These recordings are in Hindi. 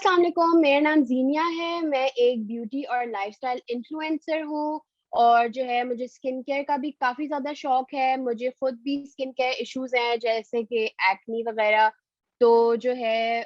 अस्सलाम वालेकुम, मेरा नाम ज़ीनिया है। मैं एक ब्यूटी और लाइफस्टाइल इन्फ्लुएंसर हूँ और जो है मुझे स्किन केयर का भी काफ़ी ज़्यादा शौक है। मुझे खुद भी स्किन केयर इश्यूज़ हैं जैसे कि एक्ने वगैरह। तो जो है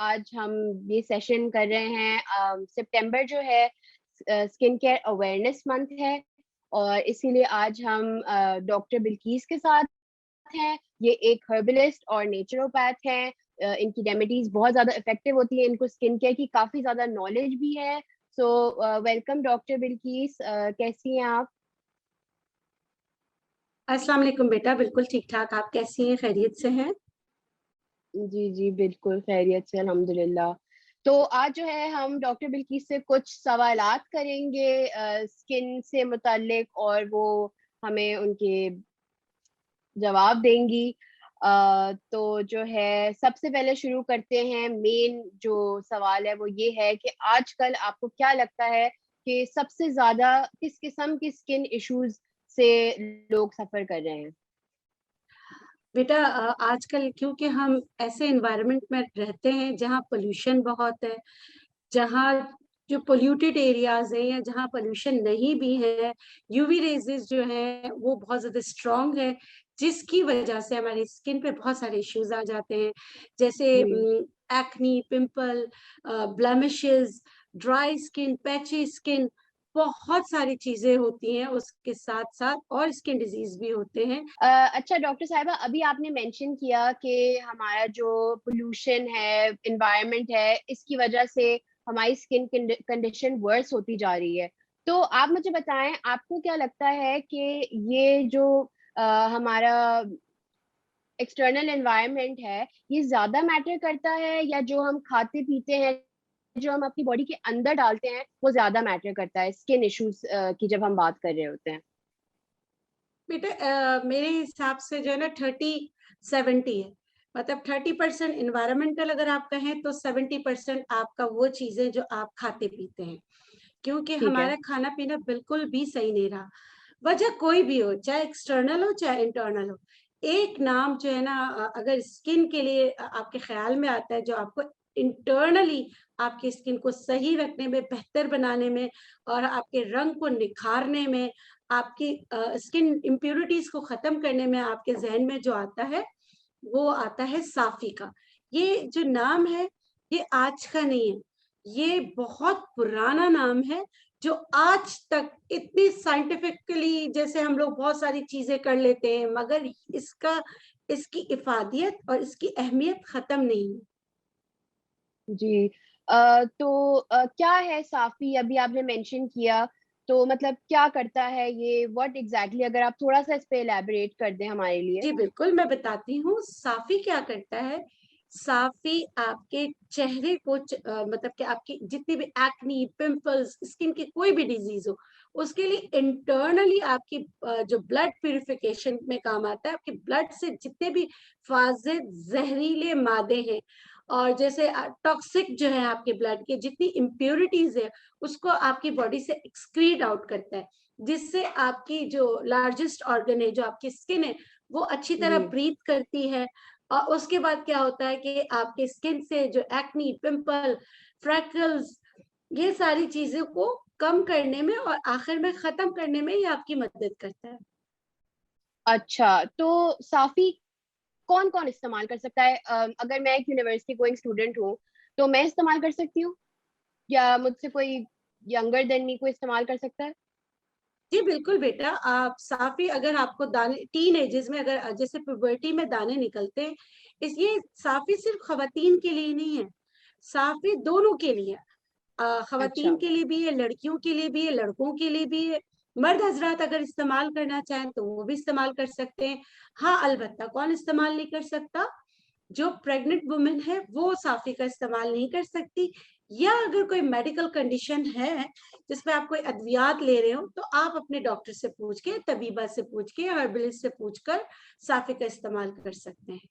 आज हम ये सेशन कर रहे हैं। सितंबर जो है स्किन केयर अवेयरनेस मंथ है और इसीलिए आज हम डॉक्टर बिल्किस के साथ हैं। ये एक हर्बलिस्ट और नेचुरोपैथ हैं। इनकी रेमेडीज़ बहुत ज़्यादा इफ़ेक्टिव होती हैं, इनको स्किन केयर की काफ़ी ज़्यादा नॉलेज भी है। सो वेलकम डॉक्टर बिल्किस, कैसी हैं आप? अस्सलाम वालेकुम बेटा, बिल्कुल ठीक-ठाक। आप कैसी हैं? खैरियत से हैं? जी, जी, बिल्कुल खैरियत से अल्हम्दुलिल्लाह। तो आज जो है हम डॉक्टर बिल्किस से कुछ सवालात करेंगे स्किन से मुताल्लिक और वो हमें उनके जवाब देंगी। तो जो है सबसे पहले शुरू करते हैं। मेन जो सवाल है वो ये है कि आजकल आपको क्या लगता है कि सबसे ज़्यादा किस किस्म की स्किन इश्यूज़ से लोग सफ़र कर रहे हैं? बेटा आजकल क्योंकि हम ऐसे एनवायरनमेंट में रहते हैं जहाँ पॉल्यूशन बहुत है, जहाँ जो पोल्यूटेड एरियाज़ हैं या जहाँ पॉल्यूशन नहीं भी है, यूवी रेज़ेज़ जो हैं वो बहुत ज़्यादा स्ट्रॉन्ग है, जिसकी वजह से हमारी स्किन पे बहुत सारे इश्यूज़ आ जाते हैं। जैसे जी। Acne, pimple, blemishes, dry skin, patchy skin, बहुत सारी चीज़ें होती हैं, उसके साथ-साथ और स्किन डिज़ीज़ भी होते हैं। अच्छा डॉक्टर साहिबा, अभी आपने मेंशन किया कि हमारा जो पोल्यूशन है, एनवायरनमेंट है, इसकी वजह से हमारी स्किन कंडीशन वर्स होती जा रही है। तो आप मुझे बताएँ, आपको क्या लगता है कि ये जो हमारा एक्सटर्नल एनवायरनमेंट है, ये ज़्यादा मैटर करता है या जो हम खाते-पीते हैं, जो हम अपनी बॉडी के अंदर डालते हैं, वो ज़्यादा मैटर करता है स्किन इश्यूज़ की जब हम बात कर रहे होते हैं? बेटा मेरे हिसाब से जो है ना 30-70 है। मतलब 30% एनवायरमेंटल अगर आप कहें तो 70% आपका वो चीज़ें जो आप खाते-पीते हैं। क्योंकि ठीक है। हमारा खाना-पीना बिल्कुल भी सही नहीं रहा। वजह कोई भी हो, चाहे एक्सटर्नल हो, चाहे इंटरनल हो। एक नाम जो है ना अगर स्किन के लिए आपके ख़्याल में आता है जो आपको इंटरनली आपकी स्किन को सही रखने में, बेहतर बनाने में और आपके रंग को निखारने में, आपकी स्किन इम्प्यूरिटीज़ को ख़त्म करने में आपके ज़हन में जो आता है, वो आता है साफ़ी का। ये जो नाम है, ये आज का नहीं है, ये बहुत पुराना नाम है, जो आज तक इतनी साइंटिफिकली जैसे हम लोग बहुत सारी चीज़ें कर लेते हैं, मगर इसकी इफ़ादियत और इसकी अहमियत ख़त्म नहीं हुई। जी। तो क्या है साफ़ी अभी आपने मेंशन किया, तो मतलब क्या करता है ये? व्हाट एग्ज़ैक्टली अगर आप थोड़ा-सा इस पे इलैबोरेट कर दें हमारे लिए? जी, बिल्कुल, मैं बताती हूँ, साफ़ी क्या करता है, साफ़ी आपके चेहरे को मतलब कि आपकी जितनी भी एक्ने, पिंपल्स, स्किन की कोई भी डिज़ीज़ हो, उसके लिए इंटरनली आपकी जो ब्लड प्यूरिफिकेशन में काम आता है, आपके ब्लड से जितने भी फ़ाज़िल, ज़हरीले मादे हैं और जैसे टॉक्सिक जो है आपके ब्लड के, जितनी इम्प्यूरिटीज़ है, उसको आपकी बॉडी से एक्सक्रीट आउट करता है, जिससे आपकी जो लार्जेस्ट ऑर्गन है, जो आपकी स्किन है, वो अच्छी तरह जी। ब्रीथ करती है और उसके बाद क्या होता है कि आपके स्किन से जो एक्ने, पिंपल, फ्रैकल्स ये सारी चीज़ों को कम करने में और आखिर में ख़त्म करने में ये आपकी मदद करता है। अच्छा, तो साफ़ी कौन-कौन इस्तेमाल कर सकता है? अगर मैं एक यूनिवर्सिटी गोइंग स्टूडेंट हूँ, तो मैं इस्तेमाल कर सकती हूँ? या मुझसे कोई यंगर देन मी कोई इस्तेमाल कर सकता है? जी, बिल्कुल बेटा, आप साफ़ी अगर आपको दाने टीन एजेस में अगर जैसे प्यूबर्टी में दाने निकलते हैं, इस ये साफ़ी सिर्फ़ ख़वातीन के लिए नहीं है, साफ़ी दोनों के लिए है। अच्छा। ख़वातीन के लिए भी है, लड़कियों के लिए भी है, लड़कों के लिए भी है। मर्द हज़रात अगर इस्तेमाल करना चाहें तो वो भी इस्तेमाल कर सकते हैं। हाँ, अलबत्ता कौन इस्तेमाल नहीं कर सकता? जो प्रेग्नेंट वुमन है वो साफ़ी का इस्तेमाल नहीं कर सकती या अगर कोई मेडिकल कंडीशन है जिसमें आप कोई अद्वियात ले रहे हो तो आप अपने डॉक्टर से पूछ के, तबीबा से पूछ के, हर्बलिस्ट से पूछकर साफ़ी का इस्तेमाल कर सकते हैं।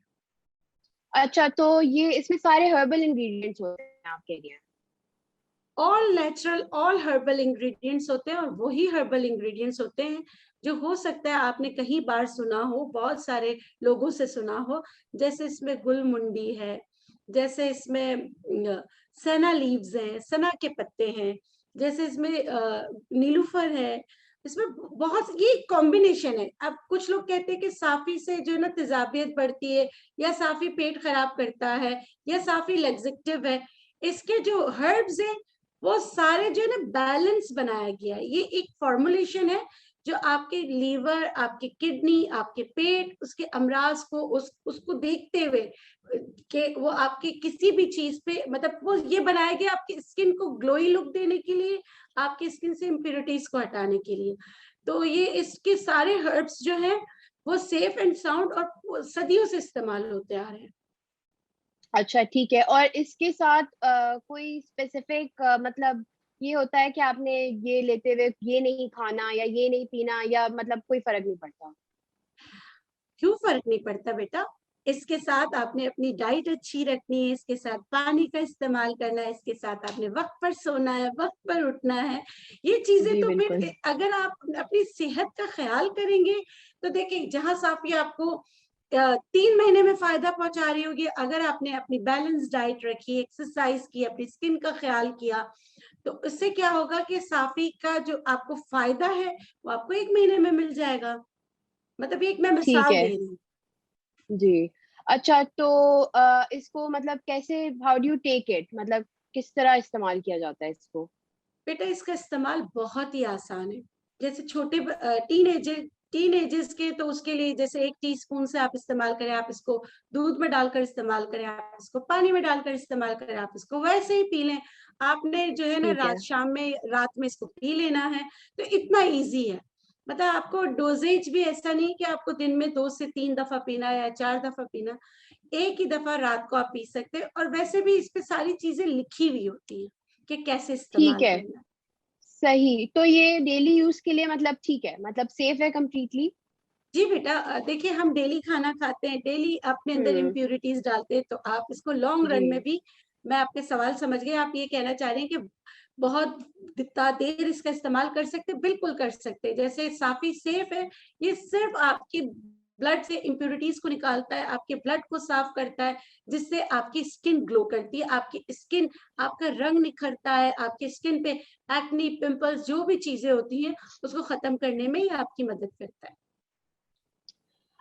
अच्छा, तो ये इसमें सारे हर्बल इंग्रीडिएंट्स होते हैं आप कह रही हैं? All natural, all herbal ingredients होते हैं और वही हर्बल इंग्रीडिएंट्स होते हैं जो हो सकता है आपने कहीं बार सुना हो, बहुत सारे लोगों से सुना हो, जैसे इसमें गुलमुंडी है, जैसे इसमें सना लीव्स हैं, सना के पत्ते हैं, जैसे इसमें नीलूफर है, इसमें बहुत ये कॉम्बिनेशन है। अब कुछ लोग कहते हैं कि साफी से जो है ना तेजाबियत बढ़ती है, या साफी पेट खराब करता है, या साफी लग्जेक्टिव है। इसके जो हर्ब्स हैं वो सारे जो है ना बैलेंस बनाया गया है। ये एक फॉर्मुलेशन है जो आपके लीवर, आपके किडनी, आपके पेट, उसके अमराज को उसको देखते हुए कि वो आपकी किसी भी चीज पे, मतलब वो ये बनाया गया आपकी स्किन को ग्लोई लुक देने के लिए, आपकी स्किन से इम्प्योरिटीज को हटाने के लिए। तो ये इसके सारे हर्ब्स जो है वो सेफ एंड साउंड और सदियों से इस्तेमाल होते आ रहे हैं। अच्छा ठीक है। और इसके साथ कोई स्पेसिफिक मतलब ये होता है कि आपने ये लेते हुए ये नहीं खाना या ये नहीं पीना, या मतलब कोई फर्क नहीं पड़ता? क्यों फर्क नहीं पड़ता बेटा? इसके साथ आपने अपनी डाइट अच्छी रखनी है, इसके साथ पानी का इस्तेमाल करना है, इसके साथ आपने वक्त पर सोना है, वक्त पर उठना है। ये चीजें जी तो बिल्कुल। फिर अगर आप अपनी सेहत का ख्याल करेंगे तो देखिए, जहां साफी आपको 3 महीने में फायदा पहुंचा रही होगी, अगर आपने अपनी बैलेंस डाइट रखी, एक्सरसाइज की, अपनी स्किन का ख्याल किया, तो इससे क्या होगा कि साफी का जो आपको फायदा है वो आपको 1 महीने में मिल जाएगा। मतलब एक मैं ठीक मिसाल है। दे रही हूँ। जी। अच्छा तो इसको मतलब कैसे, how do you take it, मतलब किस तरह इस्तेमाल किया जाता है इसको? बेटा इसका इस्तेमाल बहुत ही आसान है। जैसे छोटे टीन एजर्स के, तो उसके लिए जैसे 1 टीस्पून से आप इस्तेमाल करें, आप इसको दूध में डालकर इस्तेमाल करें, आप इसको पानी में डालकर इस्तेमाल करें, आप इसको वैसे ही पी लें। आपने जो है ना ठीक है। रात में इसको पी लेना है। तो इतना इजी है। मतलब आपको डोजेज भी ऐसा नहीं कि आपको दिन में 2 से 3 दफा पीना है या 4 दफा पीना। एक ही दफा रात को आप पी सकते हैं, और वैसे भी इस पे सारी चीजें लिखी हुई होती हैं कि कैसे ठीक इस्तेमाल है। करना है। सही, तो ये डेली यूज के लिए मतलब ठीक है, मतलब सेफ है कंप्लीटली? जी बेटा, देखिए हम डेली खाना खाते हैं, डेली अपने अंदर हम्म। इम्प्यूरिटीज डालते हैं, तो आप इसको लॉन्ग रन में जी। भी, मैं आपके सवाल समझ गई, आप ये कहना चाह रहे हैं कि बहुत जितना देर इसका इस्तेमाल कर सकते हैं, बिल्कुल कर सकते हैं। जैसे साफी सेफ है, ये सिर्फ आपकी ब्लड से इम्प्यूरिटीज को निकालता है, आपके ब्लड को साफ करता है, जिससे आपकी स्किन ग्लो करती है, आपकी स्किन, आपका रंग निखरता है, आपकी स्किन पे एक्नी, पिंपल्स, जो भी चीजें होती हैं उसको खत्म करने में ये आपकी मदद करता है।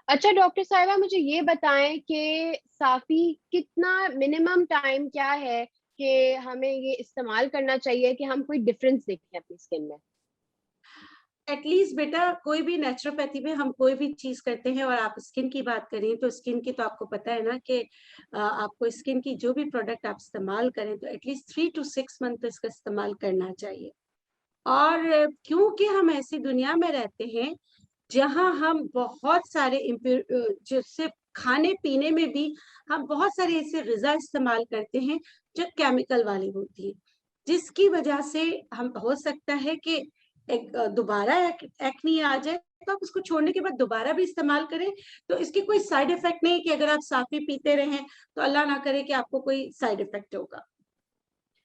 अच्छा डॉक्टर साहिबा, मुझे ये बताएं कि साफी कितना मिनिमम टाइम क्या है कि हमें ये इस्तेमाल करना चाहिए कि हम कोई डिफरेंस देखें अपनी स्किन में? एटलीस्ट बेटा, कोई भी नेचुरोपैथी में हम कोई भी चीज करते हैं, और आप स्किन की बात करें तो स्किन की तो आपको पता है ना कि आपको स्किन की जो भी प्रोडक्ट आप इस्तेमाल करें तो एटलीस्ट 3 to 6 मंथ इसका इस्तेमाल करना चाहिए। और क्योंकि हम ऐसी दुनिया में रहते हैं जहां हम बहुत सारे जो सिर्फ खाने पीने में भी हम बहुत सारे ऐसे ग़िज़ा इस्तेमाल करते हैं जो केमिकल वाली होती है, जिसकी वजह से हम, हो सकता है कि एक दोबारा एक्नी आ जाए, तो आप उसको छोड़ने के बाद दोबारा भी इस्तेमाल करें, तो इसकी कोई साइड इफेक्ट नहीं कि अगर आप साफी पीते रहें तो अल्लाह ना करे कि आपको कोई साइड इफेक्ट होगा।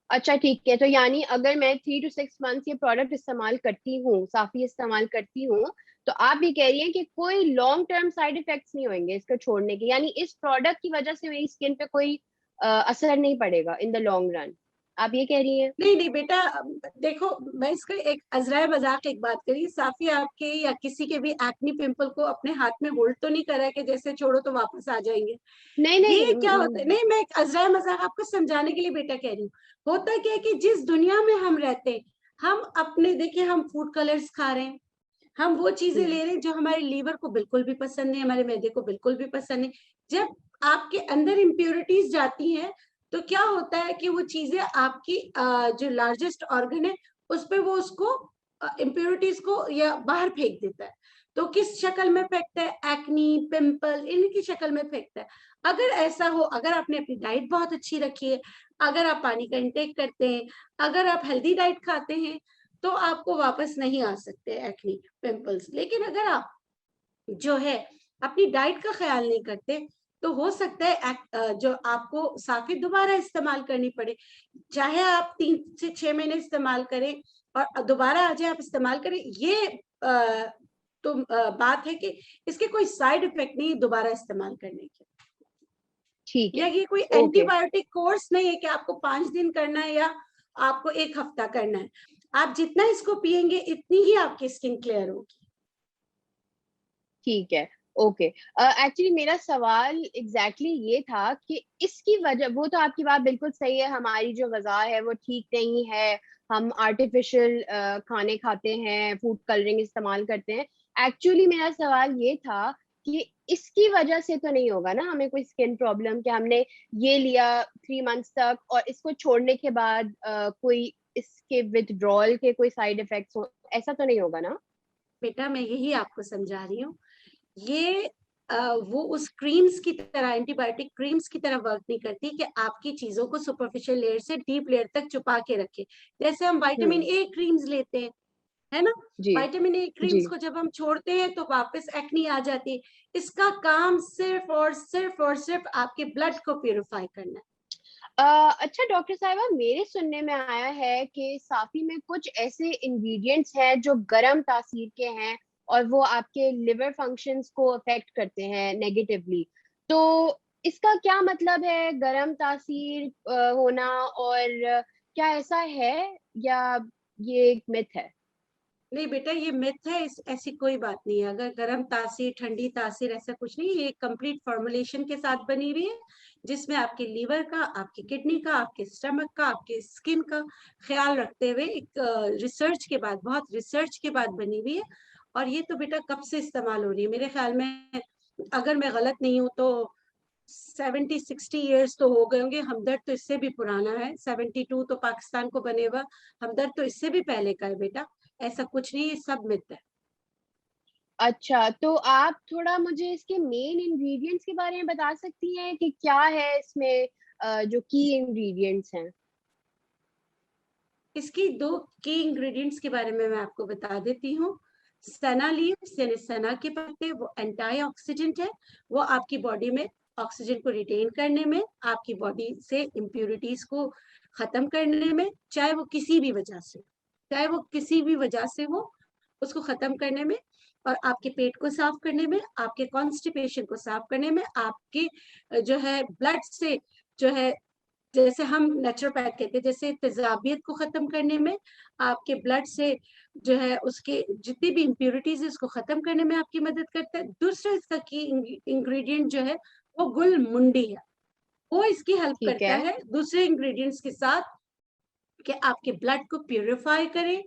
अच्छा ठीक है, तो यानी अगर मैं 3 to 6 मंथ्स ये प्रोडक्ट इस्तेमाल करती हूँ, साफी इस्तेमाल करती हूँ, तो आप भी कह रही हैं कि कोई लॉन्ग टर्म साइड इफेक्ट्स नहीं होंगे इसको छोड़ने के, यानी इस प्रोडक्ट की वजह से मेरी स्किन पे कोई असर नहीं पड़ेगा इन द लॉन्ग रन, आप ये कह रही हैं? नहीं नहीं बेटा, देखो, मैं इसका एक अजराय मजाक एक बात करी, साफी आपके या किसी के भी एक्नी पिंपल को अपने हाथ में होल्ड तो नहीं करा है कि जैसे छोड़ो तो वापस आ जाएंगे। नहीं नहीं। ये क्या होता है, नहीं, मैं एक अजराय मजाक आपको समझाने के लिए बेटा कह रही हूँ। होता क्या है कि जिस दुनिया में हम रहते हैं, हम अपने, देखिए, हम फूड कलर्स खा रहे हैं, हम वो चीजें हम्म। ले रहे हैं जो हमारे लीवर को बिल्कुल भी पसंद नहीं, हमारे मैदे को बिल्कुल भी पसंद नहीं। जब आपके अंदर इम्प्योरिटीज जाती हैं तो क्या होता है कि वो चीजें आपकी जो लार्जेस्ट ऑर्गन है उस पे वो उसको इम्प्योरिटीज को या बाहर फेंक देता है। तो किस शक्ल में फेंकता है? एक्नी, पिंपल, इनकी शक्ल में फेंकता है। अगर ऐसा हो, अगर आपने अपनी डाइट बहुत अच्छी रखी है, अगर आप पानी का इंटेक करते हैं, अगर आप हेल्दी डाइट खाते हैं, तो आपको वापस नहीं आ सकते एक्नी, पिंपल्स। लेकिन अगर आप जो है अपनी डाइट का ख्याल नहीं करते, तो हो सकता है जो आपको साफी दोबारा इस्तेमाल करनी पड़े। चाहे आप 3 से 6 महीने इस्तेमाल करें और दोबारा आ जाए आप इस्तेमाल करें, ये बात है कि इसके कोई साइड इफेक्ट नहीं दोबारा इस्तेमाल करने के। ठीक है। या ये कोई ओके। एंटीबायोटिक कोर्स नहीं है कि आपको 5 दिन करना है या आपको 1 हफ्ता करना है। आप जितना इसको पिएंगे इतनी ही आपकी स्किन क्लियर होगी। ठीक है। ओके। एक्चुअली मेरा सवाल एग्जैक्टली ये था कि इसकी वजह, वो तो आपकी बात बिल्कुल सही है, हमारी जो ग़िज़ा है वो ठीक नहीं है, हम आर्टिफिशियल खाने खाते हैं, फूड कलरिंग इस्तेमाल करते हैं। एक्चुअली मेरा सवाल ये था कि इसकी वजह से तो नहीं होगा ना हमें कोई स्किन प्रॉब्लम, कि हमने ये लिया 3 मंथ्स तक और इसको छोड़ने के बाद कोई इसके विथड्रॉल के कोई साइड इफेक्ट्स हो, ऐसा तो नहीं होगा ना? बेटा मैं यही आपको समझा रही हूँ। ये वो उस क्रीम्स की तरह, एंटीबायोटिक क्रीम्स की तरह वर्क नहीं करती कि आपकी चीजों को सुपरफिशियल लेयर से डीप लेयर तक छुपा के रखे। जैसे हम विटामिन हम्म। ए क्रीम्स लेते हैं, है ना? जी। Vitamin A ji. क्रीम्स को जब हम छोड़ते हैं तो वापस एक्नी आ जाती है। इसका काम सिर्फ आपके ब्लड को प्यूरिफाई करना है। अच्छा डॉक्टर साहिबा, मेरे सुनने में आया है कि साफी में कुछ ऐसे इंग्रेडिएंट्स हैं जो गर्म तासीर के हैं और वो आपके लिवर फंक्शंस को अफेक्ट करते हैं नेगेटिवली। तो इसका क्या मतलब है, गर्म तासीर होना, और क्या ऐसा है या ये एक मिथ है? नहीं बेटा, ये मिथ है, ऐसी कोई बात नहीं है। अगर गर्म तासीर, ठंडी तासीर, ऐसा कुछ नहीं। ये कंप्लीट फॉर्मुलेशन के साथ बनी हुई है, जिसमें आपके लीवर का, आपकी किडनी का, आपके स्टमक का, आपके स्किन का ख्याल रखते हुए एक रिसर्च के बाद, बहुत रिसर्च के बाद बनी हुई है। और ये तो बेटा कब से इस्तेमाल हो रही है, मेरे ख्याल में अगर मैं गलत नहीं हूँ तो 70-60 ईयर्स तो हो गए होंगे। हमदर्द तो इससे भी पुराना है, 72 तो पाकिस्तान को बने हुआ। हमदर्द तो इससे भी पहले का है बेटा। ऐसा कुछ नहीं, ये सब मिथ है। अच्छा, तो आप थोड़ा मुझे इसके मेन इंग्रेडिएंट्स के बारे में बता सकती हैं कि क्या है इसमें, जो की इंग्रेडिएंट्स हैं? इसकी 2 की इंग्रेडिएंट्स के बारे में मैं आपको बता देती हूँ। सना लीव्स यानी सना के पत्ते, वो एंटी ऑक्सीडेंट है। वो आपकी बॉडी में ऑक्सीजन को रिटेन करने में, आपकी बॉडी से इम्प्यूरिटीज को खत्म करने में, चाहे वो किसी भी वजह से हो, उसको खत्म करने में, और आपके पेट को साफ करने में, आपके कॉन्स्टिपेशन को साफ करने में, आपके जो है ब्लड से, जो है जैसे हम नेचुरोपैथ कहते हैं, जैसे तेजाबियत को खत्म करने में, आपके ब्लड से जो है उसके जितनी भी इम्प्योरिटीज है उसको खत्म करने में आपकी मदद करता है। दूसरा इसका की इंग्रेडिएंट जो है वो गुल मुंडी है। वो इसकी हेल्प ठीक करता है। है दूसरे इंग्रेडिएंट्स के साथ कि आपके ब्लड को प्यूरिफाई करे,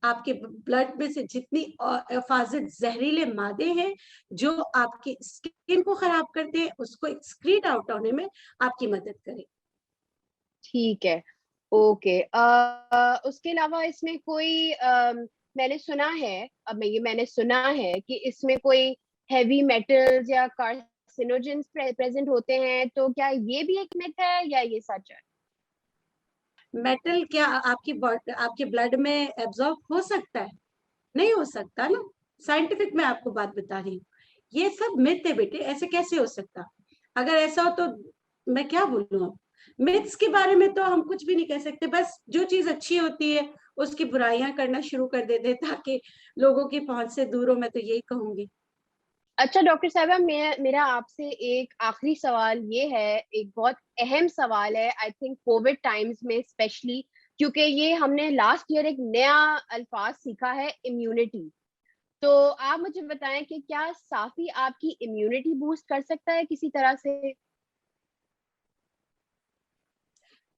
आपके ब्लड में से जितनी हिफाजत जहरीले मादे हैं जो आपकी स्किन को खराब करते हैं, उसको एक्सक्रीट आउट होने में आपकी मदद करे। ठीक है। ओके। उसके अलावा इसमें कोई मैंने सुना है, मैंने सुना है कि इसमें कोई हैवी मेटल्स या कार्सिनोजेंस प्रेजेंट होते हैं, तो क्या ये भी एक मिथ है या ये सच है? मेटल क्या आपके ब्लड में एब्जॉर्ब हो सकता है? नहीं हो सकता ना। साइंटिफिक मैं आपको बात बता रही हूँ। ये सब मिथ है बेटे, ऐसे कैसे हो सकता? अगर ऐसा हो तो मैं क्या बोलूं अब। मिथ्स के बारे में तो हम कुछ भी नहीं कह सकते। बस जो चीज अच्छी होती है उसकी बुराइयां करना शुरू कर देते ताकि लोगों की पहुंच से दूर हो, मैं तो यही कहूंगी। अच्छा डॉक्टर साहबा, मेरा आपसे एक आखिरी सवाल ये है, एक बहुत अहम सवाल है, आई थिंक कोविड टाइम्स में स्पेशली, क्योंकि ये हमने लास्ट ईयर एक नया अल्फाज सीखा है, इम्यूनिटी। तो आप मुझे बताएं कि क्या साफी आपकी इम्यूनिटी बूस्ट कर सकता है किसी तरह से?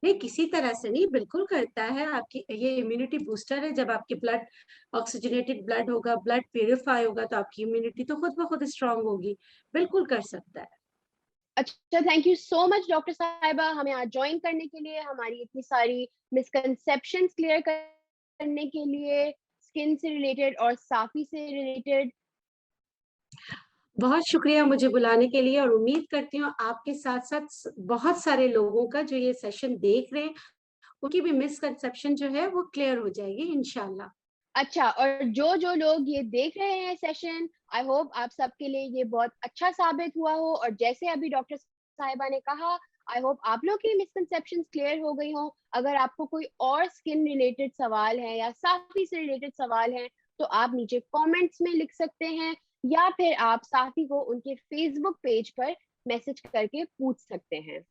नहीं, किसी तरह से नहीं, बिल्कुल करता है। आपकी ये इम्यूनिटी बूस्टर है। जब आपके ब्लड ऑक्सीजनेटेड ब्लड होगा, ब्लड प्यूरिफाई होगा, तो आपकी इम्यूनिटी तो खुद ब खुद स्ट्रांग होगी। बिल्कुल कर सकता है। अच्छा, thank you so much doctor साहिबा, हमें आज ज्वाइन करने के लिए, हमारी इतनी सारी मिसकंसेप्शंस क्लियर करने के लिए, स्किन से रिलेटेड और साफी से रिलेटेड। बहुत शुक्रिया मुझे बुलाने के लिए, और उम्मीद करती हूँ आपके साथ साथ बहुत सारे लोगों का जो ये सेशन देख रहे हैं उनकी भी मिसकंसेप्शन जो है वो क्लियर हो जाएगी इंशाल्लाह। अच्छा, और जो जो लोग ये देख रहे हैं सेशन, आई होप आप सबके लिए ये बहुत अच्छा साबित हुआ हो, और जैसे अभी डॉक्टर साहिबा ने कहा, आई होप आप लोग की मिसकंसेप्शंस क्लियर हो गई हो। अगर आपको कोई और स्किन रिलेटेड सवाल है या साफी से रिलेटेड सवाल है, तो आप नीचे कमेंट्स में लिख सकते हैं, या फिर आप साफी को उनके फेसबुक पेज पर मैसेज करके पूछ सकते हैं।